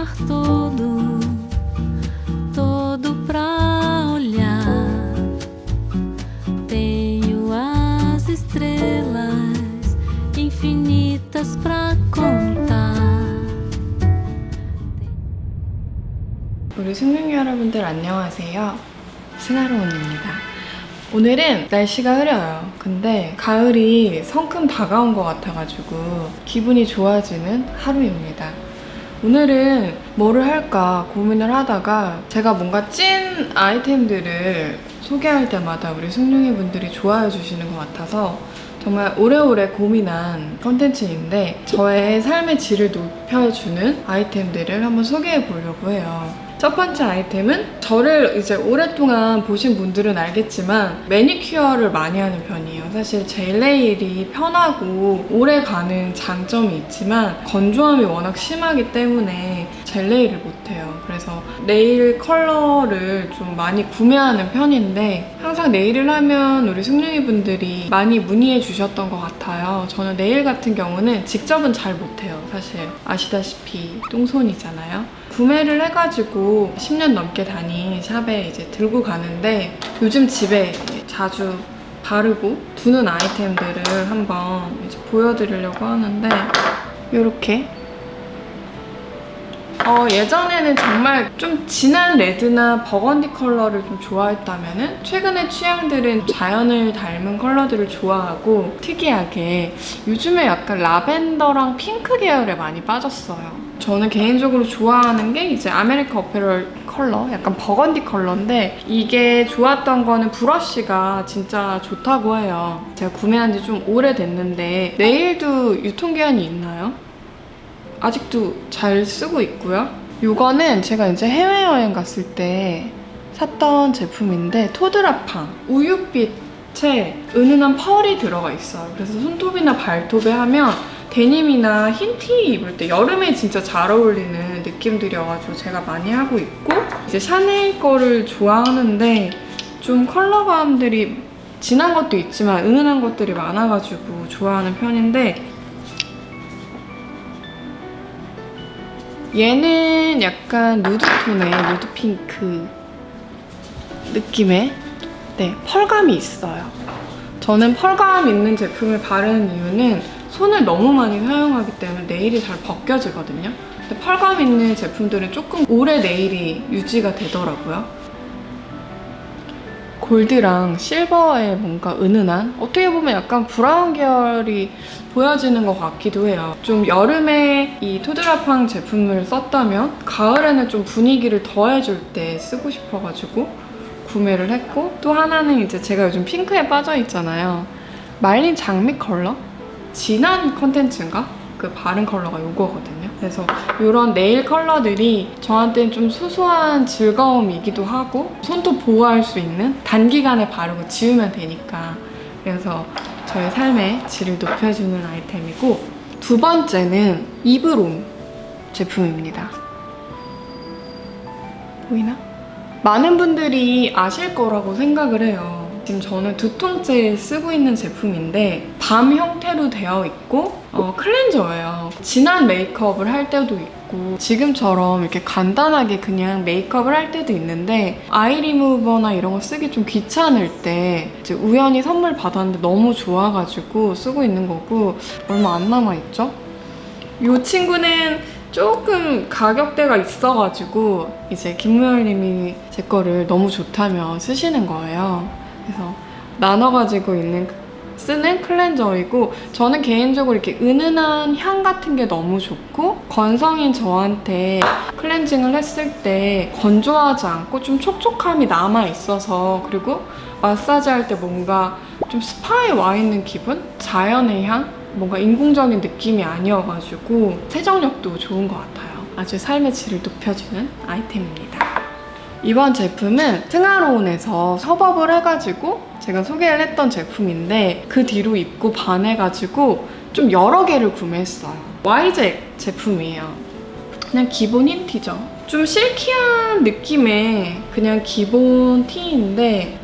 mar todo, todo pra olhar. Tenho as estrelas infinitas pra contar. 우리 승룡이 여러분들 안녕하세요. 승하로운입니다. 오늘은 날씨가 흐려요. 근데 가을이 성큼 다가온 것 같아가지고 기분이 좋아지는 하루입니다. 오늘은 뭐를 할까 고민을 하다가 제가 뭔가 찐 아이템들을 소개할 때마다 우리 승룡이 분들이 좋아해 주시는 것 같아서 정말 오래오래 고민한 컨텐츠인데 저의 삶의 질을 높여주는 아이템들을 한번 소개해 보려고 해요. 첫 번째 아이템은 저를 이제 오랫동안 보신 분들은 알겠지만 매니큐어를 많이 하는 편이에요. 사실 젤 네일이 편하고 오래 가는 장점이 있지만 건조함이 워낙 심하기 때문에 젤 네일을 못해요. 그래서 네일 컬러를 좀 많이 구매하는 편인데 항상 네일을 하면 우리 승룡이 분들이 많이 문의해 주셨던 것 같아요. 저는 네일 같은 경우는 직접은 잘 못해요. 사실 아시다시피 똥손이잖아요. 구매를 해가지고 10년 넘게 다닌 샵에 이제 들고 가는데 요즘 집에 자주 바르고 두는 아이템들을 한번 이제 보여드리려고 하는데 이렇게 예전에는 정말 좀 진한 레드나 버건디 컬러를 좀 좋아했다면은 최근의 취향들은 자연을 닮은 컬러들을 좋아하고 특이하게 요즘에 약간 라벤더랑 핑크 계열에 많이 빠졌어요. 저는 개인적으로 좋아하는 게 이제 아메리칸 어페럴 컬러, 약간 버건디 컬러인데 이게 좋았던 거는 브러쉬가 진짜 좋다고 해요. 제가 구매한 지 좀 오래됐는데 네일도 유통기한이 있나요? 아직도 잘 쓰고 있고요. 이거는 제가 이제 해외여행 갔을 때 샀던 제품인데 토드라팡 우윳빛에 은은한 펄이 들어가 있어요. 그래서 손톱이나 발톱에 하면 데님이나 흰 티 입을 때 여름에 진짜 잘 어울리는 느낌들이어가지고 제가 많이 하고 있고 이제 샤넬 거를 좋아하는데 좀 컬러감들이 진한 것도 있지만 은은한 것들이 많아가지고 좋아하는 편인데 얘는 약간 누드톤의 누드핑크 느낌의 펄감이 있어요. 저는 펄감 있는 제품을 바르는 이유는 손을 너무 많이 사용하기 때문에 네일이 잘 벗겨지거든요. 근데 펄감 있는 제품들은 조금 오래 네일이 유지가 되더라고요. 골드랑 실버의 뭔가 은은한 어떻게 보면 약간 브라운 계열이 보여지는 것 같기도 해요. 좀 여름에 이 토드라팡 제품을 썼다면 가을에는 좀 분위기를 더해줄 때 쓰고 싶어가지고 구매를 했고 또 하나는 이제 제가 요즘 핑크에 빠져 있잖아요. 말린 장미 컬러? 진한 컨텐츠인가? 그 바른 컬러가 이거거든요. 그래서 이런 네일 컬러들이 저한테는 좀 소소한 즐거움이기도 하고 손톱 보호할 수 있는 단기간에 바르고 지우면 되니까 그래서 저의 삶의 질을 높여주는 아이템이고 두 번째는 이브롬 제품입니다. 보이나? 많은 분들이 아실 거라고 생각을 해요. 지금 저는 두통째 쓰고 있는 제품인데 밤 형태로 되어 있고 클렌저예요. 진한 메이크업을 할 때도 있고 지금처럼 이렇게 간단하게 그냥 메이크업을 할 때도 있는데 아이 리무버나 이런 거 쓰기 좀 귀찮을 때 이제 우연히 선물 받았는데 너무 좋아가지고 쓰고 있는 거고 얼마 안 남아있죠? 이 친구는 조금 가격대가 있어가지고 이제 김무열님이 제 거를 너무 좋다며 쓰시는 거예요. 그래서 나눠가지고 쓰는 클렌저이고 저는 개인적으로 이렇게 은은한 향 같은 게 너무 좋고 건성인 저한테 클렌징을 했을 때 건조하지 않고 좀 촉촉함이 남아있어서 그리고 마사지 할 때 뭔가 좀 스파에 와 있는 기분? 자연의 향? 뭔가 인공적인 느낌이 아니어가지고 세정력도 좋은 것 같아요. 아주 삶의 질을 높여주는 아이템입니다. 이번 제품은 승하로운에서 협업을 해가지고 제가 소개를 했던 제품인데 그 뒤로 입고 반해가지고 좀 여러 개를 구매했어요. YZ 제품이에요. 그냥 기본 흰 티죠. 좀 실키한 느낌의 그냥 기본 티인데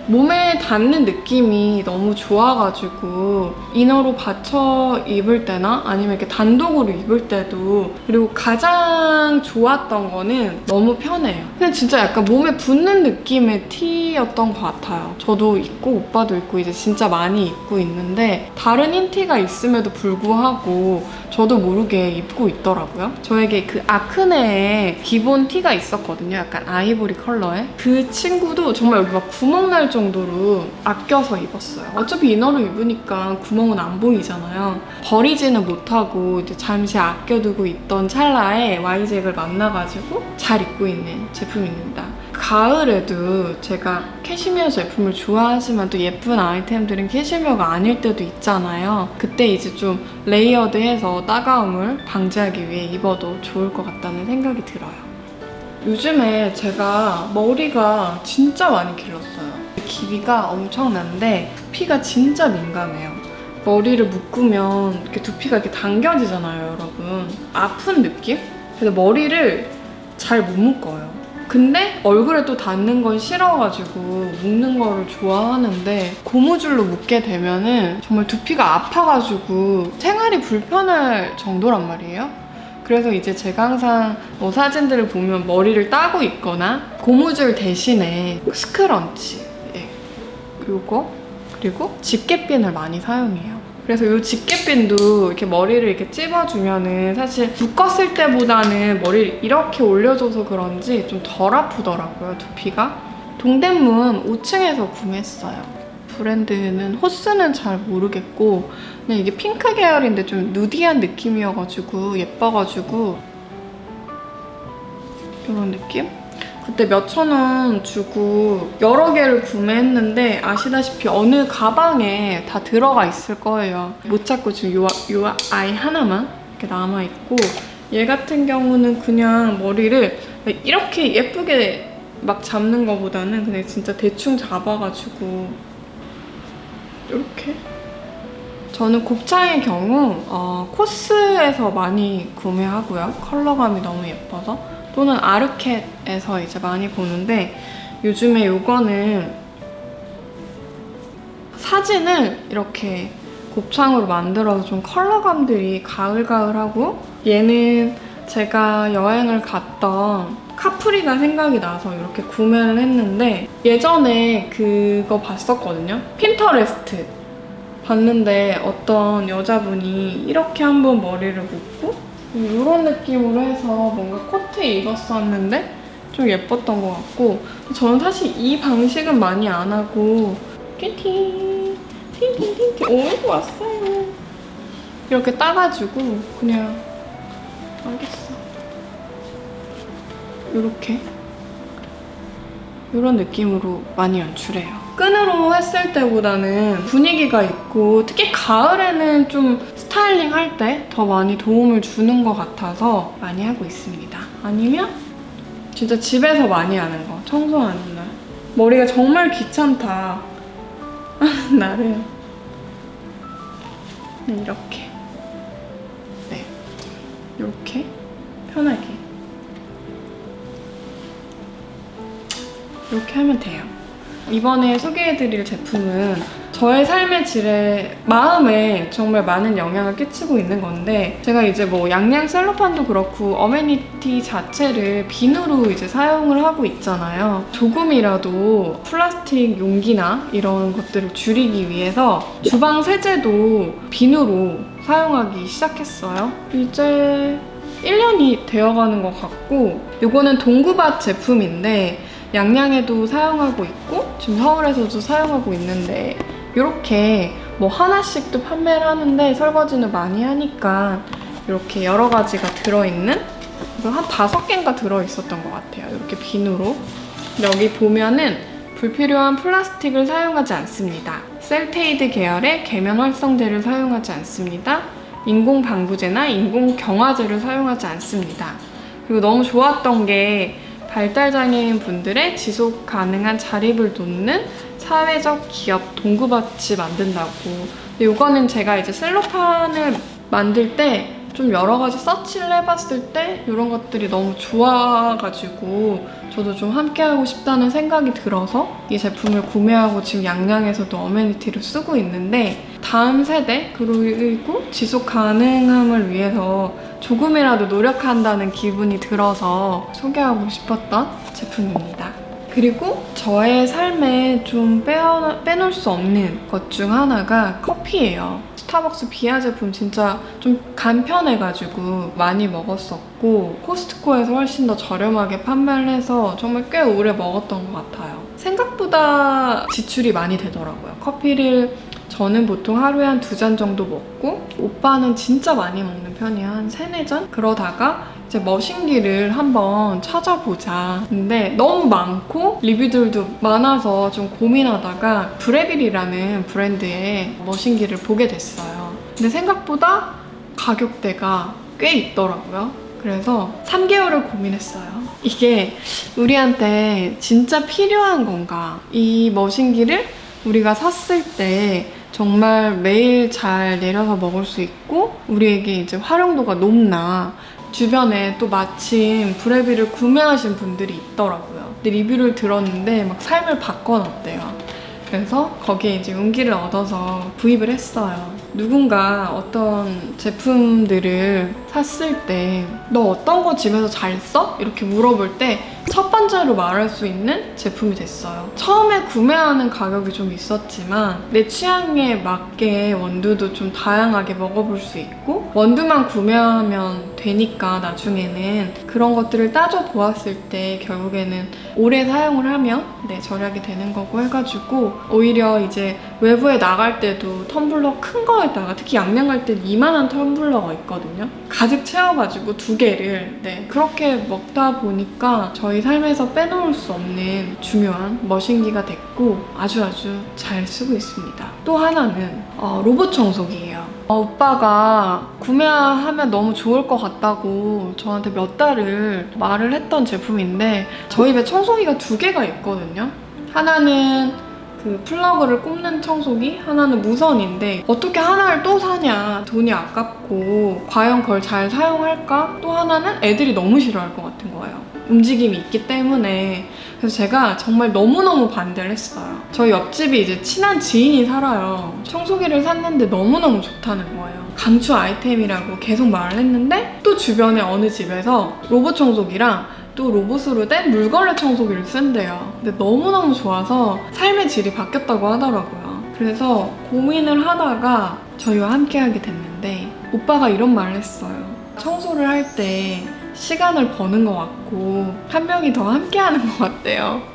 몸에 닿는 느낌이 너무 좋아가지고 이너로 받쳐 입을 때나 아니면 이렇게 단독으로 입을 때도, 그리고 가장 좋았던 거는 너무 편해요. 그냥 진짜 약간 몸에 붙는 느낌의 티였던 것 같아요. 저도 입고 오빠도 입고 이제 진짜 많이 입고 있는데 다른 흰 티가 있음에도 불구하고 저도 모르게 입고 있더라고요. 저에게 그 아크네의 기본 티가 있었거든요. 약간 아이보리 컬러의. 그 친구도 정말 여기 막 구멍 날 정도로 아껴서 입었어요. 어차피 이너로 입으니까 구멍은 안 보이잖아요. 버리지는 못하고 이제 잠시 아껴두고 있던 찰나에 YZ을 만나가지고 잘 입고 있는 제품입니다. 가을에도 제가 캐시미어 제품을 좋아하지만 또 예쁜 아이템들은 캐시미어가 아닐 때도 있잖아요. 그때 이제 좀 레이어드해서 따가움을 방지하기 위해 입어도 좋을 것 같다는 생각이 들어요. 요즘에 제가 머리가 진짜 많이 길렀어요. 길이가 엄청난데 두피가 진짜 민감해요. 머리를 묶으면 이렇게 두피가 이렇게 당겨지잖아요, 여러분. 아픈 느낌? 그래서 머리를 잘 못 묶어요. 근데 얼굴에 또 닿는 건 싫어가지고 묶는 거를 좋아하는데 고무줄로 묶게 되면은 정말 두피가 아파가지고 생활이 불편할 정도란 말이에요. 그래서 이제 제가 항상 사진들을 보면 머리를 따고 있거나 고무줄 대신에 스크런치, 요거, 그리고 집게핀을 많이 사용해요. 그래서 이 집게핀도 이렇게 머리를 이렇게 찝어주면은 사실 묶었을 때보다는 머리를 이렇게 올려줘서 그런지 좀 덜 아프더라고요, 두피가. 동대문 5층에서 구매했어요. 브랜드는 호스는 잘 모르겠고 그냥 이게 핑크 계열인데 좀 누디한 느낌이어가지고 예뻐가지고 이런 느낌? 그때 몇천 원 주고 여러 개를 구매했는데 아시다시피 어느 가방에 다 들어가 있을 거예요. 못 찾고 지금 요 아이 하나만 이렇게 남아있고, 얘 같은 경우는 그냥 머리를 이렇게 예쁘게 막 잡는 거보다는 그냥 진짜 대충 잡아가지고 이렇게. 저는 곱창의 경우 코스에서 많이 구매하고요. 컬러감이 너무 예뻐서. 또는 아르켓에서 이제 많이 보는데 요즘에 요거는 사진을 이렇게 곱창으로 만들어서 좀 컬러감들이 가을가을하고, 얘는 제가 여행을 갔던 카프리가 생각이 나서 이렇게 구매를 했는데 예전에 그거 봤었거든요. 핀터레스트 봤는데 어떤 여자분이 이렇게 한번 머리를 묶고 이런 느낌으로 해서 뭔가 코트에 입었었는데 좀 예뻤던 것 같고, 저는 사실 이 방식은 많이 안 하고 틴팅 오 왔어요. 이렇게 따가지고 그냥 알겠어. 이렇게 이런 느낌으로 많이 연출해요. 끈으로 했을 때보다는 분위기가 있고 특히 가을에는 좀 스타일링 할 때 더 많이 도움을 주는 것 같아서 많이 하고 있습니다. 아니면 진짜 집에서 많이 하는 거, 청소하는 날. 머리가 정말 귀찮다 하는 날은 이렇게 이렇게 편하게 이렇게 하면 돼요. 이번에 소개해드릴 제품은 저의 삶의 질에, 마음에 정말 많은 영향을 끼치고 있는 건데, 제가 이제 뭐 양양 셀로판도 그렇고 어메니티 자체를 비누로 이제 사용을 하고 있잖아요. 조금이라도 플라스틱 용기나 이런 것들을 줄이기 위해서 주방 세제도 비누로 사용하기 시작했어요. 이제 1년이 되어가는 것 같고, 이거는 동구밭 제품인데 양양에도 사용하고 있고 지금 서울에서도 사용하고 있는데, 이렇게 뭐 하나씩도 판매를 하는데 설거지는 많이 하니까 이렇게 여러 가지가 들어있는, 이거 한 5개인가 들어있었던 것 같아요. 이렇게 비누로. 여기 보면은 불필요한 플라스틱을 사용하지 않습니다. 셀테이드 계열의 계면 활성제를 사용하지 않습니다. 인공 방부제나 인공 경화제를 사용하지 않습니다. 그리고 너무 좋았던 게 발달장애인 분들의 지속 가능한 자립을 돕는 사회적 기업 동구밭이 만든다고. 근데 이거는 제가 이제 셀로판을 만들 때 좀 여러 가지 서치를 해봤을 때 이런 것들이 너무 좋아가지고 저도 좀 함께하고 싶다는 생각이 들어서 이 제품을 구매하고 지금 양양에서도 어메니티를 쓰고 있는데, 다음 세대 그리고 지속 가능함을 위해서 조금이라도 노력한다는 기분이 들어서 소개하고 싶었던 제품입니다. 그리고 저의 삶에 좀 빼놓을 수 없는 것 중 하나가 커피예요. 스타벅스 비아 제품 진짜 좀 간편해가지고 많이 먹었었고, 코스트코에서 훨씬 더 저렴하게 판매를 해서 정말 꽤 오래 먹었던 것 같아요. 생각보다 지출이 많이 되더라고요. 커피를 저는 보통 하루에 한 2잔 정도 먹고, 오빠는 진짜 많이 먹는 편이에요. 한 3-4잔? 그러다가 이제 머신기를 한번 찾아보자. 근데 너무 많고 리뷰들도 많아서 좀 고민하다가 브레빌이라는 브랜드의 머신기를 보게 됐어요. 근데 생각보다 가격대가 꽤 있더라고요. 그래서 3개월을 고민했어요. 이게 우리한테 진짜 필요한 건가? 이 머신기를 우리가 샀을 때 정말 매일 잘 내려서 먹을 수 있고 우리에게 이제 활용도가 높나? 주변에 또 마침 브레빌을 구매하신 분들이 있더라고요. 근데 리뷰를 들었는데 막 삶을 바꿔놨대요. 그래서 거기에 이제 용기를 얻어서 구입을 했어요. 누군가 어떤 제품들을 샀을 때 너 어떤 거 집에서 잘 써? 이렇게 물어볼 때 첫 번째로 말할 수 있는 제품이 됐어요. 처음에 구매하는 가격이 좀 있었지만 내 취향에 맞게 원두도 좀 다양하게 먹어볼 수 있고, 원두만 구매하면 되니까 나중에는 그런 것들을 따져보았을 때 결국에는 오래 사용을 하면 절약이 되는 거고 해가지고, 오히려 이제 외부에 나갈 때도 텀블러 큰 거에다가, 특히 양양 갈 때 이만한 텀블러가 있거든요. 가득 채워가지고 2개를 그렇게 먹다 보니까 저희 삶에서 빼놓을 수 없는 중요한 머신기가 됐고 아주 잘 쓰고 있습니다. 또 하나는 로봇 청소기예요. 오빠가 구매하면 너무 좋을 것 같다고 저한테 몇 달을 말을 했던 제품인데, 저희 집에 청소기가 2개가 있거든요. 하나는 그 플러그를 꼽는 청소기, 하나는 무선인데 어떻게 하나를 또 사냐, 돈이 아깝고 과연 그걸 잘 사용할까? 또 하나는 애들이 너무 싫어할 것 같은 거예요. 움직임이 있기 때문에. 그래서 제가 정말 너무너무 반대를 했어요. 저희 옆집이 이제 친한 지인이 살아요. 청소기를 샀는데 너무너무 좋다는 거예요. 강추 아이템이라고 계속 말을 했는데, 또 주변에 어느 집에서 로봇 청소기랑 또 로봇으로 된 물걸레 청소기를 쓴대요. 근데 너무너무 좋아서 삶의 질이 바뀌었다고 하더라고요. 그래서 고민을 하다가 저희와 함께 하게 됐는데, 오빠가 이런 말을 했어요. 청소를 할 때 시간을 버는 것 같고 한 명이 더 함께 하는 것 같대요.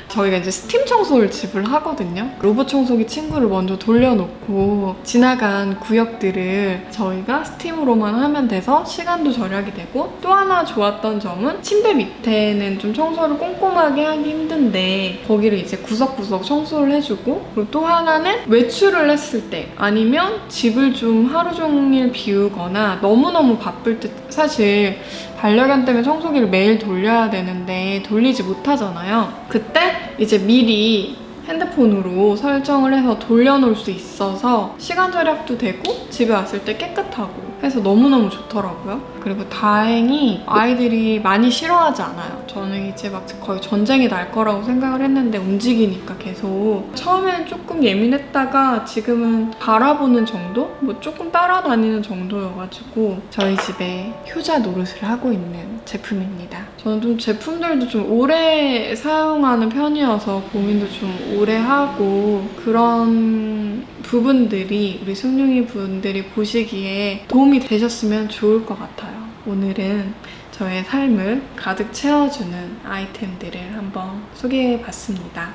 저희가 이제 스팀 청소를 집을 하거든요. 로봇 청소기 친구를 먼저 돌려놓고 지나간 구역들을 저희가 스팀으로만 하면 돼서 시간도 절약이 되고, 또 하나 좋았던 점은 침대 밑에는 좀 청소를 꼼꼼하게 하기 힘든데 거기를 이제 구석구석 청소를 해주고, 그리고 또 하나는 외출을 했을 때 아니면 집을 좀 하루 종일 비우거나 너무너무 바쁠 때, 사실 반려견 때문에 청소기를 매일 돌려야 되는데 돌리지 못하잖아요. 그때 이제 미리 핸드폰으로 설정을 해서 돌려놓을 수 있어서 시간 절약도 되고 집에 왔을 때 깨끗하고 해서 너무너무 좋더라고요. 그리고 다행히 아이들이 많이 싫어하지 않아요. 저는 이제 막 거의 전쟁이 날 거라고 생각을 했는데 움직이니까 계속. 처음에는 조금 예민했다가 지금은 바라보는 정도? 뭐 조금 따라다니는 정도여가지고 저희 집에 효자 노릇을 하고 있는 제품입니다. 저는 좀 제품들도 좀 오래 사용하는 편이어서 고민도 좀 오래 하고, 그런 부분들이 우리 숭늉이 분들이 보시기에 도움이 되셨으면 좋을 것 같아요. 오늘은 저의 삶을 가득 채워주는 아이템들을 한번 소개해봤습니다.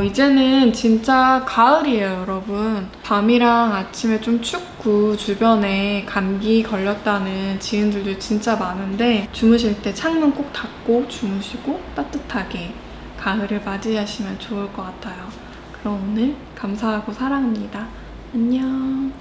이제는 진짜 가을이에요, 여러분. 밤이랑 아침에 좀 춥고 주변에 감기 걸렸다는 지인들도 진짜 많은데, 주무실 때 창문 꼭 닫고 주무시고 따뜻하게 가을을 맞이하시면 좋을 것 같아요. 그럼 오늘 감사하고 사랑합니다. 안녕.